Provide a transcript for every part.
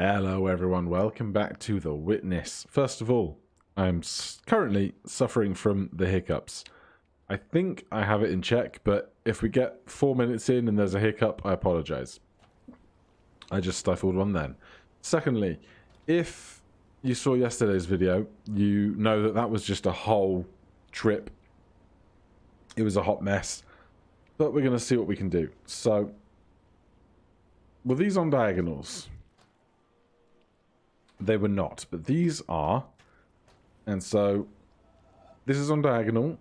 Hello everyone, welcome back to The Witness. First of all, I'm currently suffering from the hiccups. I think I have it in check, but if we get 4 minutes in and there's a hiccup, I apologise. I just stifled one then. Secondly, if you saw yesterday's video, you know that that was just a whole trip. It was a hot mess, but we're going to see what we can do. So, were these on diagonals? They were not, but these are. And so, this is on diagonal,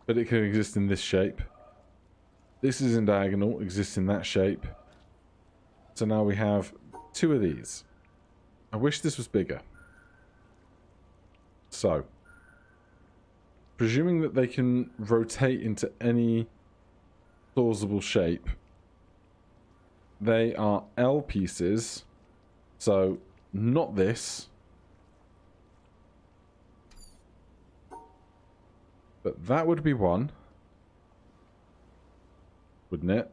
but it can exist in this shape. This is in diagonal, exists in that shape. So now we have two of these. I wish this was bigger. So, presuming that they can rotate into any plausible shape, they are L pieces, so not this, but that would be one, wouldn't it?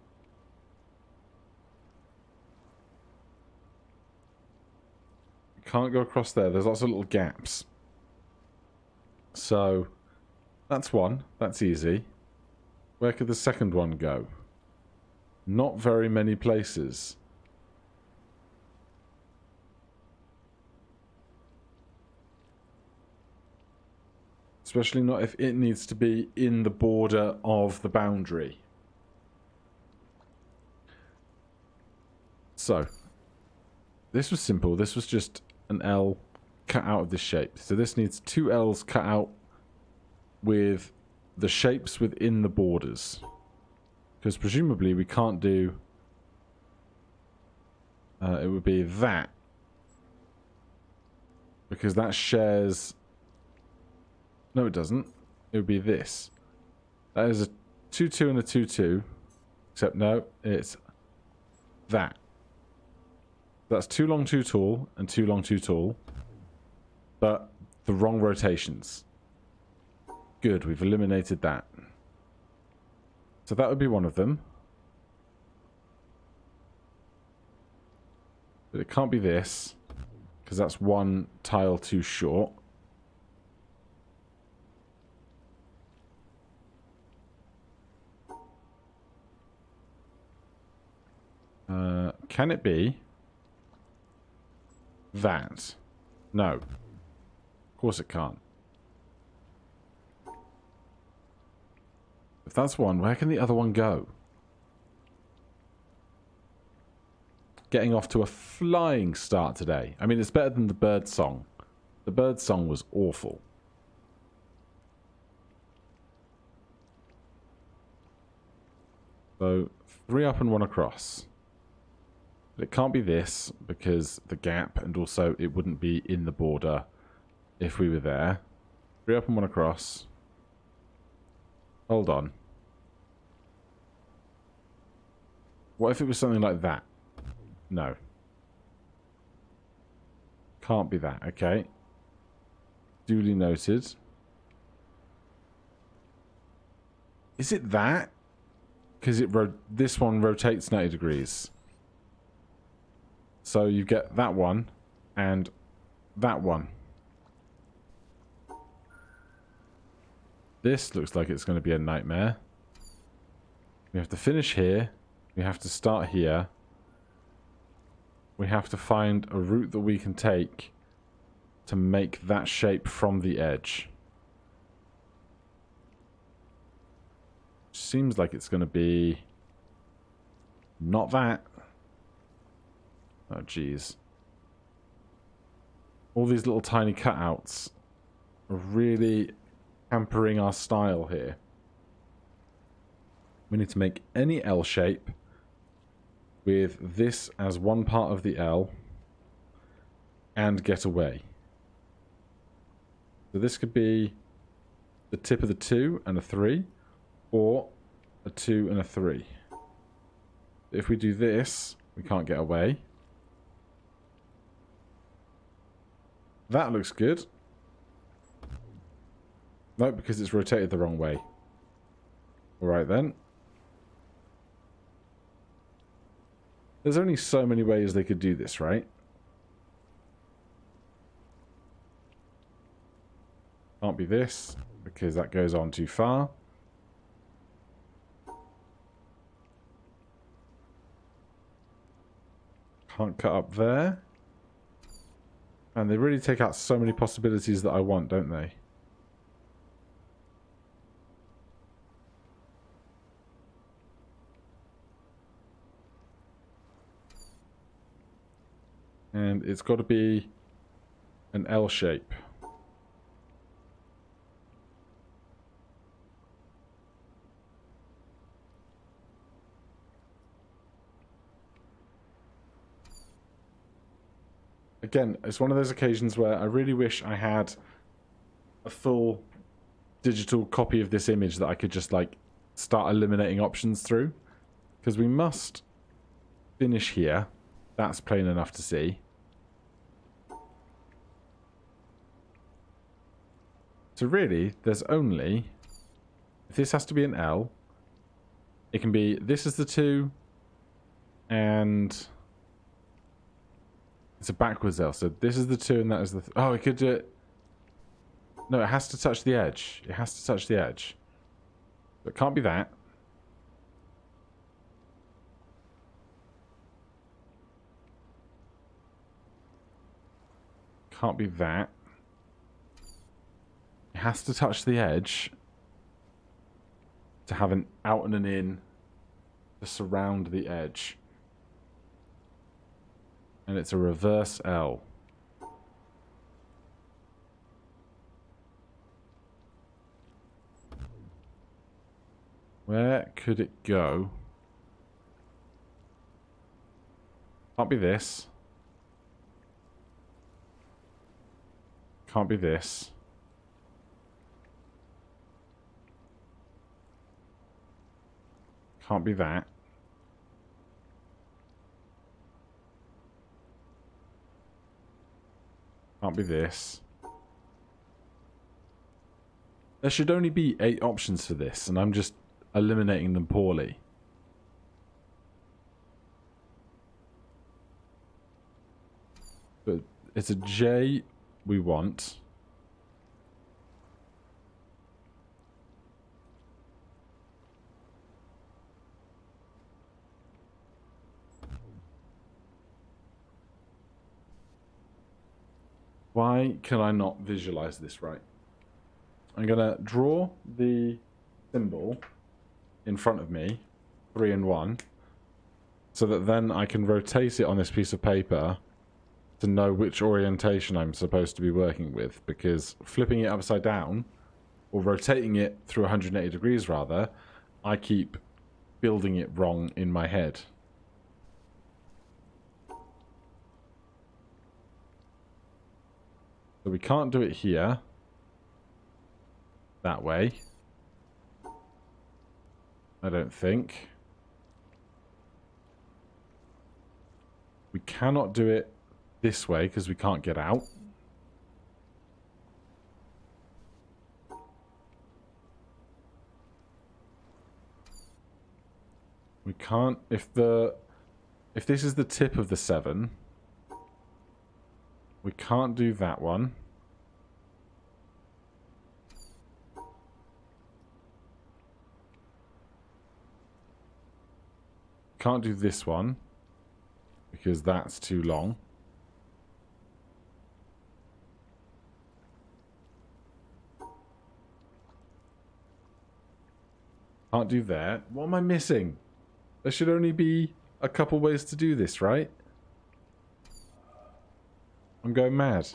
You can't go across there, there's lots of little gaps. So, that's one, that's easy. Where could the second one go? Not very many places. Especially not if it needs to be in the border of the boundary. So, this was simple. This was just an L cut out of this shape. So this needs two L's cut out with the shapes within the borders. Because presumably we can't do... it would be that. Because that shares... No, it doesn't. It would be this. That is a 2-2 and a 2-2. Except no, it's that. That's too long, too tall, and too long, too tall. But the wrong rotations. Good, we've eliminated that. So that would be one of them. But it can't be this, because that's one tile too short. Can it be that? No. Of course it can't. If that's one, where can the other one go? Getting off to a flying start today. I mean, it's better than the bird song. The bird song was awful. So, 3 up and 1 across. But it can't be this, because the gap, and also it wouldn't be in the border if we were there. 3 up and 1 across. Hold on. What if it was something like that? No. Can't be that, okay. Duly noted. Is it that? Because this one rotates 90 degrees. So you get that one and that one. This looks like it's going to be a nightmare. We have to finish here. We have to start here. We have to find a route that we can take to make that shape from the edge. Seems like it's going to be not that. Oh, jeez. All these little tiny cutouts are really hampering our style here. We need to make any L shape with this as one part of the L and get away. So this could be the tip of the 2 and a 3, or a 2 and a 3. If we do this, we can't get away. That looks good. No, because it's rotated the wrong way. Alright then. There's only so many ways they could do this, right? Can't be this, because that goes on too far. Can't cut up there. And they really take out so many possibilities that I want, don't they? And it's got to be an L shape. Again, it's one of those occasions where I really wish I had a full digital copy of this image that I could just, like, start eliminating options through. Because we must finish here. That's plain enough to see. So really, there's only... If this has to be an L, it can be this is the 2, and... It's a backwards L, so this is the 2 and that is the... Oh, it could do it... No, it has to touch the edge. It has to touch the edge. So it can't be that. Can't be that. It has to touch the edge to have an out and an in to surround the edge. And it's a reverse L. Where could it go? Can't be this. Can't be this. Can't be that. Can't be this. There should only be 8 options for this, and I'm just eliminating them poorly. But it's a J we want. Why can I not visualize this right? I'm going to draw the symbol in front of me, 3 and 1, so that then I can rotate it on this piece of paper to know which orientation I'm supposed to be working with, because flipping it upside down, or rotating it through 180 degrees rather, I keep building it wrong in my head. So we can't do it here. That way. I don't think. We cannot do it this way because we can't get out. We can't, if this is the tip of the 7, we can't do that one. Can't do this one because that's too long. Can't do that. What am I missing? There should only be a couple ways to do this, right? I'm going mad.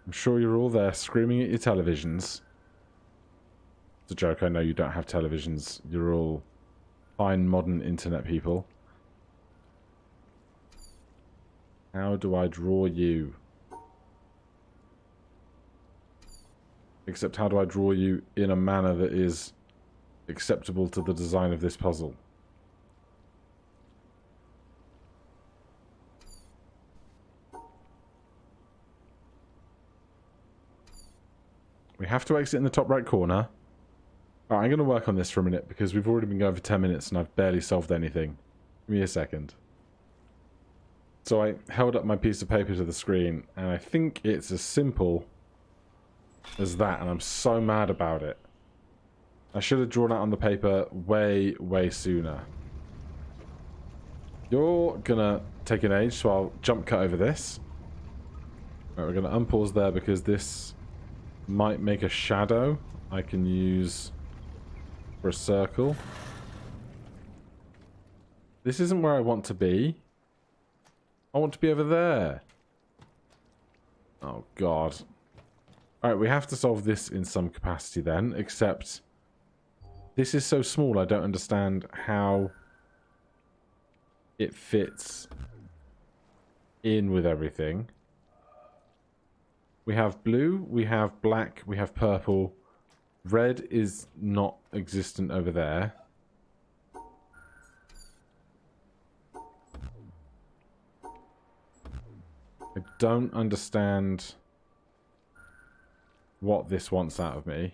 I'm sure you're all there screaming at your televisions. It's a joke, I know you don't have televisions. You're all fine modern internet people. How do I draw you? Except how do I draw you in a manner that is acceptable to the design of this puzzle? We have to exit in the top right corner. Alright, I'm going to work on this for a minute because we've already been going for 10 minutes and I've barely solved anything. Give me a second. So I held up my piece of paper to the screen, and I think it's as simple as that, and I'm so mad about it. I should have drawn out on the paper way, way sooner. You're gonna take an age, so I'll jump cut over this. Right, we're gonna unpause there because this might make a shadow I can use for a circle. This isn't where I want to be. I want to be over there. Oh, God. Alright, we have to solve this in some capacity then, except this is so small I don't understand how it fits in with everything. We have blue, we have black, we have purple. Red is not existent over there. I don't understand what this wants out of me.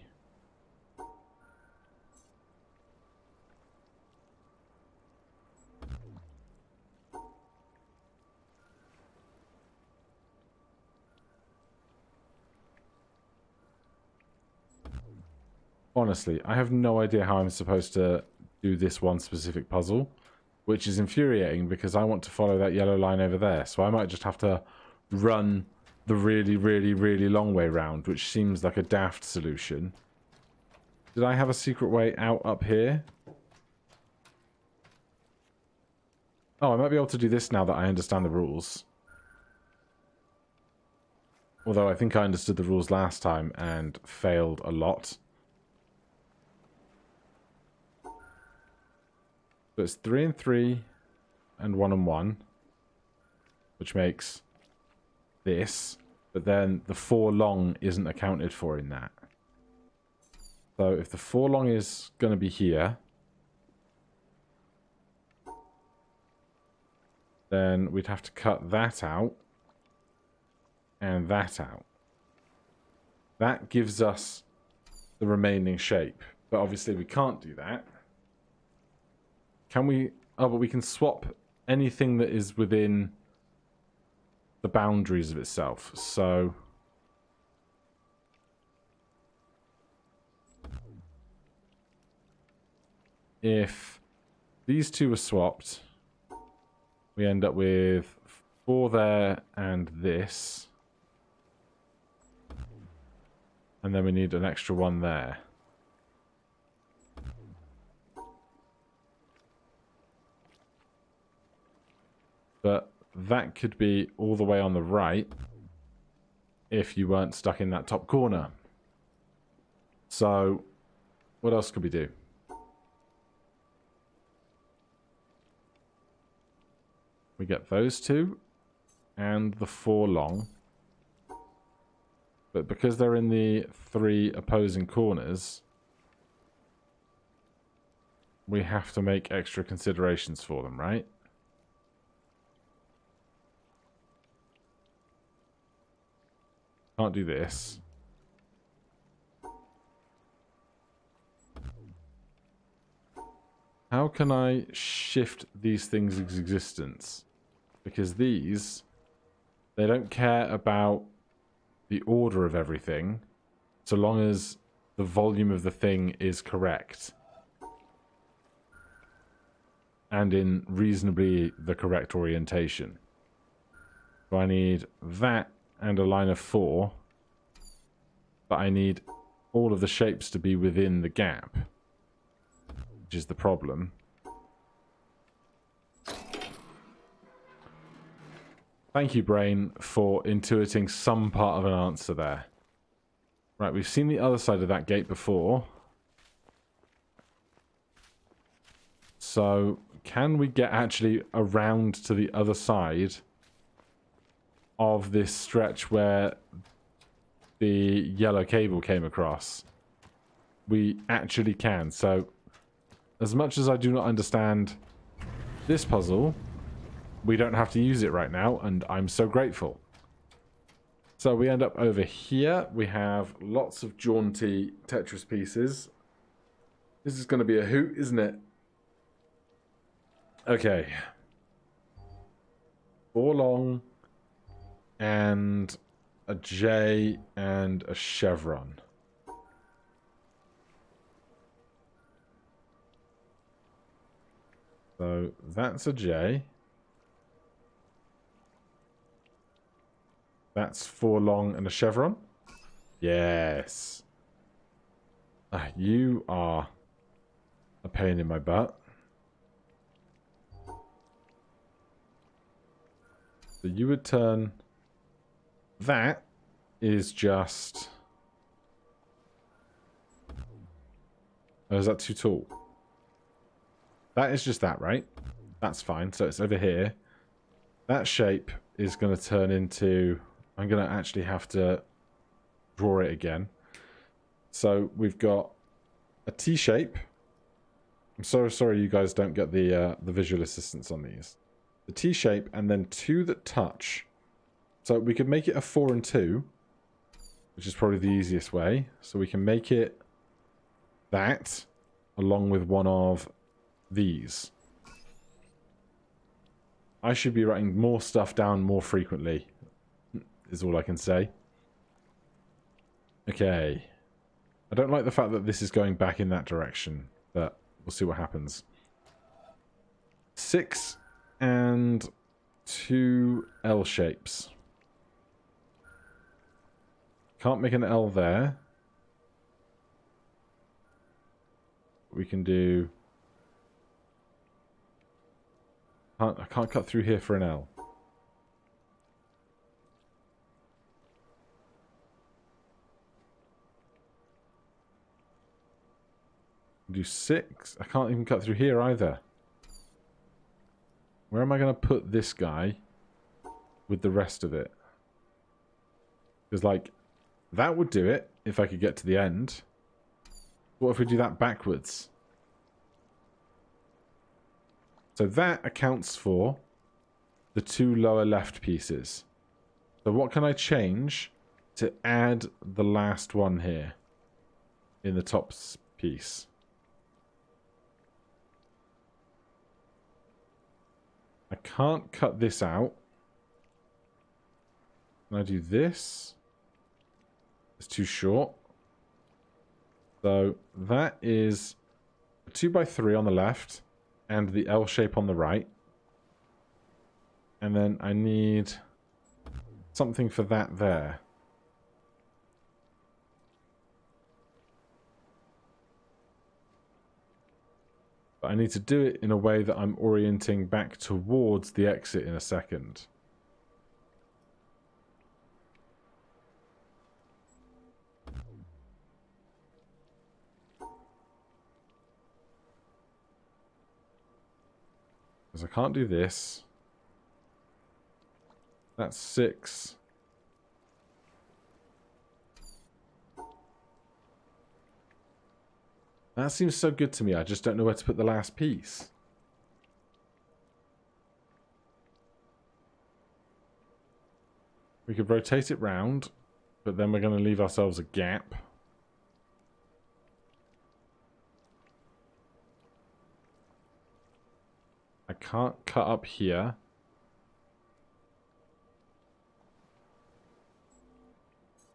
Honestly, I have no idea how I'm supposed to do this one specific puzzle, which is infuriating because I want to follow that yellow line over there. So I might just have to run the really, really, really long way round, which seems like a daft solution. Did I have a secret way out up here? Oh, I might be able to do this now that I understand the rules. Although I think I understood the rules last time and failed a lot. So it's 3 and 3 and 1 and 1, which makes this, but then the 4 long isn't accounted for in that. So if the 4 long is going to be here, then we'd have to cut that out and that out. That gives us the remaining shape, but obviously we can't do that. Can we... Oh, but we can swap anything that is within the boundaries of itself. So... if these two are swapped, we end up with 4 there and this. And then we need an extra 1 there. But that could be all the way on the right if you weren't stuck in that top corner. So, what else could we do? We get those two and the 4 long. But because they're in the 3 opposing corners, we have to make extra considerations for them, right? Can't do this. How can I shift these things' existence? Because these, they don't care about the order of everything, so long as the volume of the thing is correct. And in reasonably the correct orientation. So I need that and a line of 4. But I need all of the shapes to be within the gap. Which is the problem. Thank you, brain, for intuiting some part of an answer there. Right, we've seen the other side of that gate before. So, can we get actually around to the other side of this stretch where the yellow cable came across? We actually can. So, as much as I do not understand this puzzle, we don't have to use it right now, and I'm so grateful. So we end up over here. We have lots of jaunty Tetris pieces. This is going to be a hoot, isn't it? Okay. 4 long and a J and a chevron. So that's a J. That's 4 long and a chevron. Yes. You are a pain in my butt. So you would turn... That is just... Oh, is that too tall? That is just that, right? That's fine. So it's over here. That shape is going to turn into... I'm going to actually have to draw it again. So we've got a T shape. I'm so sorry you guys don't get the visual assistance on these. The T shape and then 2 that touch. So we could make it a 4 and 2, which is probably the easiest way. So we can make it that along with one of these. I should be writing more stuff down more frequently, is all I can say. Okay. I don't like the fact that this is going back in that direction, but we'll see what happens. 6 and 2 L shapes. Can't make an L there. We can do... I can't cut through here for an L. Do 6. I can't even cut through here either. Where am I going to put this guy with the rest of it? Because, like, that would do it if I could get to the end. What if we do that backwards? So that accounts for the 2 lower left pieces. So what can I change to add the last one here in the top piece? I can't cut this out. Can I do this? It's too short. So that is a 2x3 on the left and the L shape on the right. And then I need something for that there. But I need to do it in a way that I'm orienting back towards the exit in a second. Because I can't do this. That's 6. That seems so good to me. I just don't know where to put the last piece. We could rotate it round, but then we're going to leave ourselves a gap. I can't cut up here.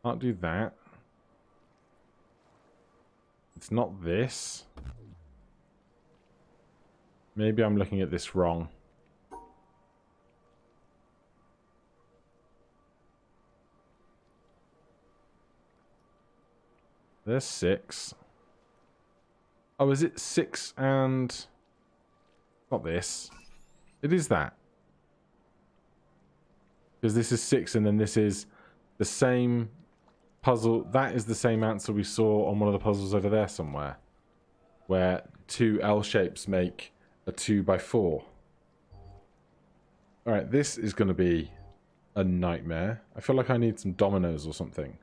Can't do that. It's not this. Maybe I'm looking at this wrong. There's 6. Oh, is it 6 and... Not this. It is that. Because this is 6 and then this is the same puzzle. That is the same answer we saw on one of the puzzles over there somewhere. Where 2 L shapes make a 2x4. Alright, this is going to be a nightmare. I feel like I need some dominoes or something.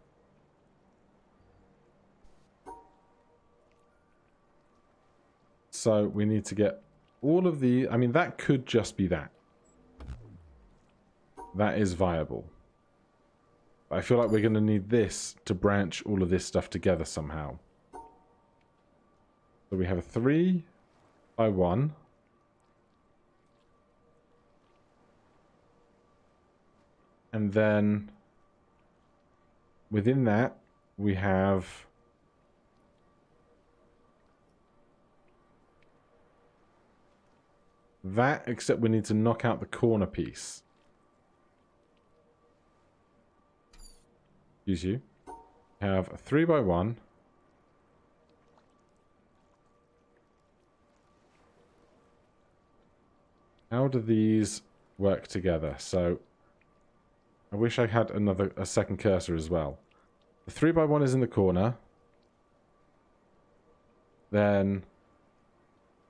So we need to get all of the... I mean, that could just be that. That is viable. But I feel like we're going to need this to branch all of this stuff together somehow. So we have a 3x1. And then within that, we have that, except we need to knock out the corner piece. Excuse you. Have a 3x1. How do these work together? So I wish I had a second cursor as well. The 3x1 is in the corner. Then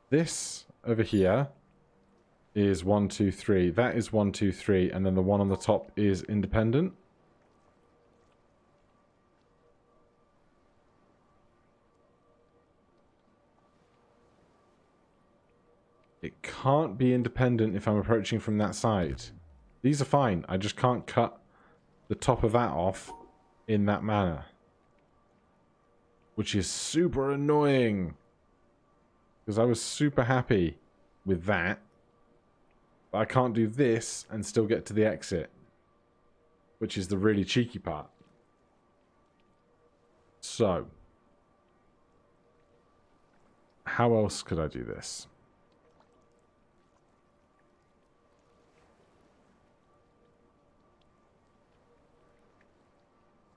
this over here is 1, 2, 3. That is 1, 2, 3, and then the one on the top is independent. It can't be independent if I'm approaching from that side. These are fine. I just can't cut the top of that off in that manner. Which is super annoying. Because I was super happy with that. But I can't do this and still get to the exit. Which is the really cheeky part. So. How else could I do this?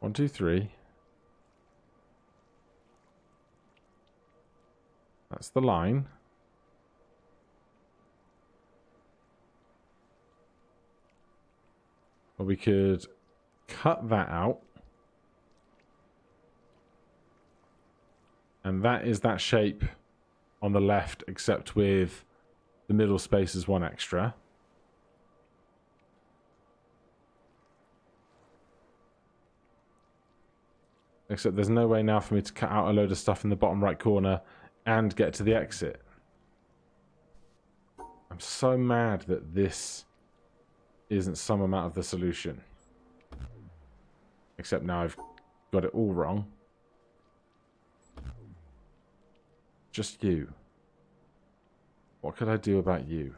One, two, three. That's the line. Or we could cut that out. And that is that shape on the left, except with the middle space as one extra. Except there's no way now for me to cut out a load of stuff in the bottom right corner and get to the exit. I'm so mad that this isn't some amount of the solution. Except now I've got it all wrong. Just you. What could I do about you?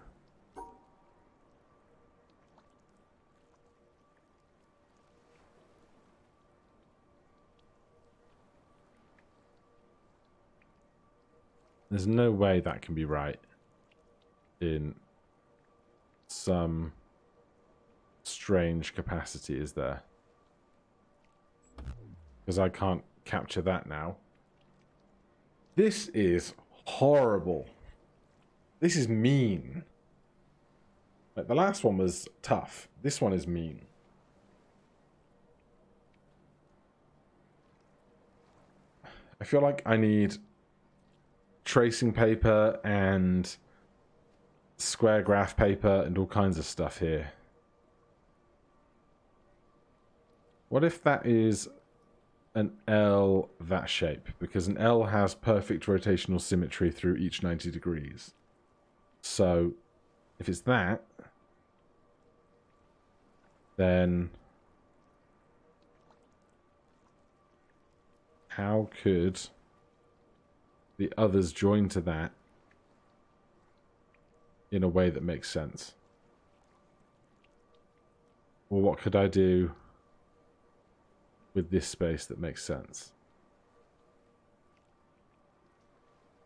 There's no way that can be right in some strange capacity, is there? Because I can't capture that now. This is horrible. This is mean. Like, the last one was tough. This one is mean. I feel like I need tracing paper and square graph paper and all kinds of stuff here. What if that is an L that shape? Because an L has perfect rotational symmetry through each 90 degrees. So if it's that, then how could the others join to that in a way that makes sense? Or what could I do with this space that makes sense?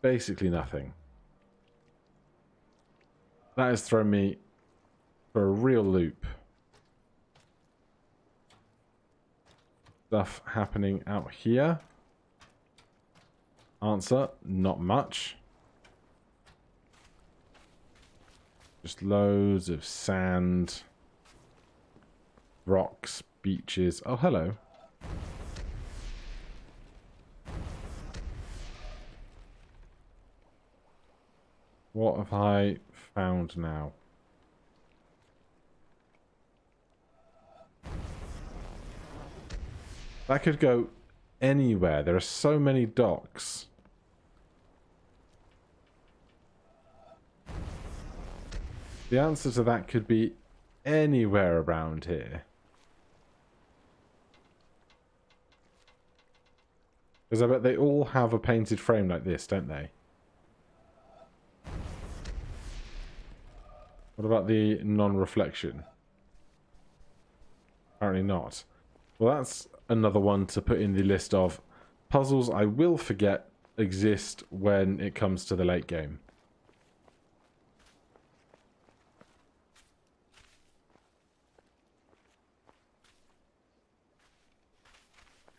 Basically nothing. That has thrown me for a real loop. Stuff happening out here. Answer, not much. Just loads of sand, rocks, beaches. Oh, hello. What have I found now? That could go anywhere. There are so many docks. The answer to that could be anywhere around here. Because I bet they all have a painted frame like this, don't they? What about the non-reflection? Apparently not. Well, that's another one to put in the list of puzzles I will forget exist when it comes to the late game.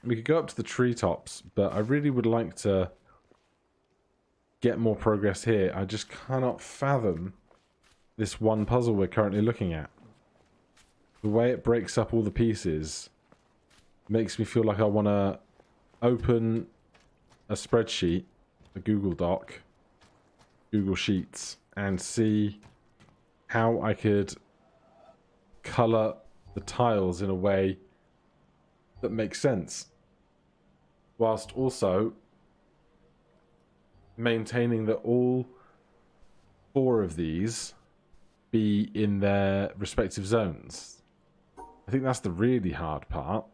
We could go up to the treetops, but I really would like to get more progress here. I just cannot fathom this one puzzle we're currently looking at. The way it breaks up all the pieces makes me feel like I want to open a spreadsheet, a Google Doc, Google Sheets, and see how I could colour the tiles in a way that makes sense, whilst also maintaining that all 4 of these be in their respective zones. I think that's the really hard part,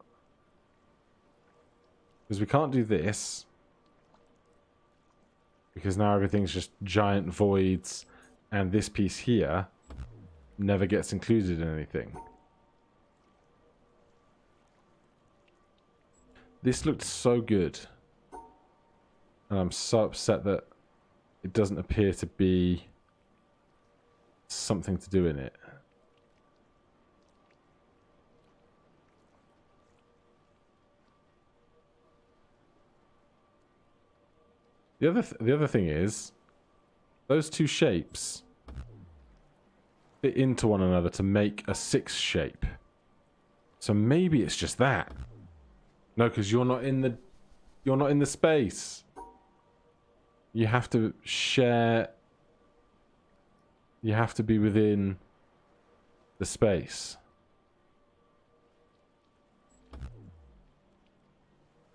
because we can't do this, because now everything's just giant voids, and this piece here never gets included in anything. This looked so good, and I'm so upset that it doesn't appear to be something to do in it. The other thing is, those 2 shapes fit into one another to make a 6 shape. So maybe it's just that. No, because you're not in the space. You have to share. You have to be within the space.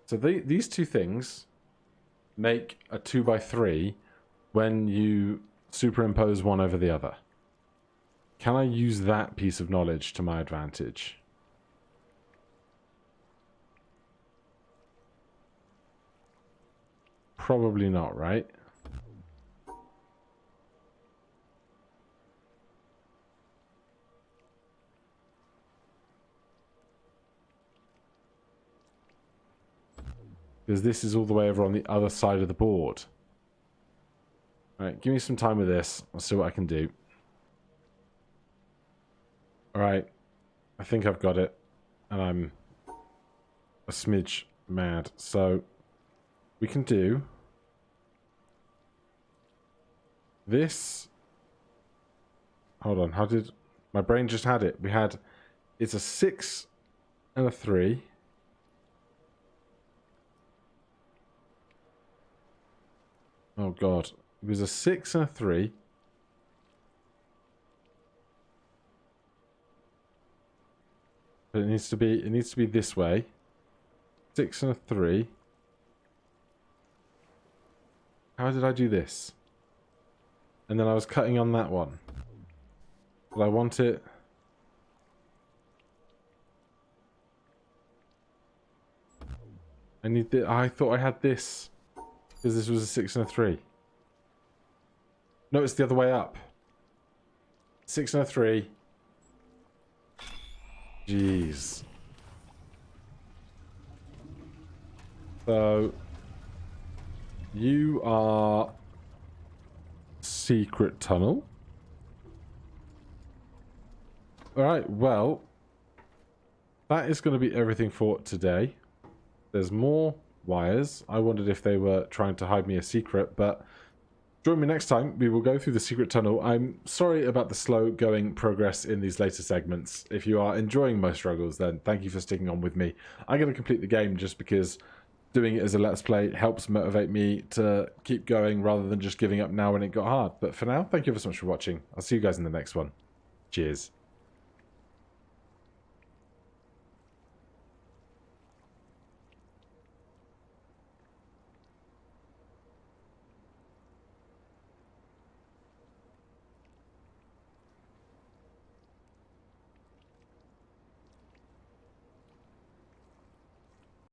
So these 2 things make a 2x3 when you superimpose one over the other. Can I use that piece of knowledge to my advantage? Probably not, right? Because this is all the way over on the other side of the board. Alright, give me some time with this. I'll see what I can do. Alright, I think I've got it. And I'm a smidge mad. So, we can do this. Hold on, how did... My brain just had it. We had... It's a 6 and a 3. Oh god. It was a 6 and a 3. But it needs to be this way. 6 and a 3. How did I do this? And then I was cutting on that one. But I want it... I thought I had this. Because this was a 6 and a 3. No, it's the other way up. 6 and a 3. Jeez. So... You are... Secret tunnel. Alright, well... That is going to be everything for today. There's more wires. I wondered if they were trying to hide me a secret, but join me next time. We will go through the secret tunnel. I'm sorry about the slow going progress in these later segments. If you are enjoying my struggles, then thank you for sticking on with me. I'm going to complete the game just because doing it as a Let's Play helps motivate me to keep going rather than just giving up now when it got hard. But for now, thank you ever so much for watching. I'll see you guys in the next one. Cheers.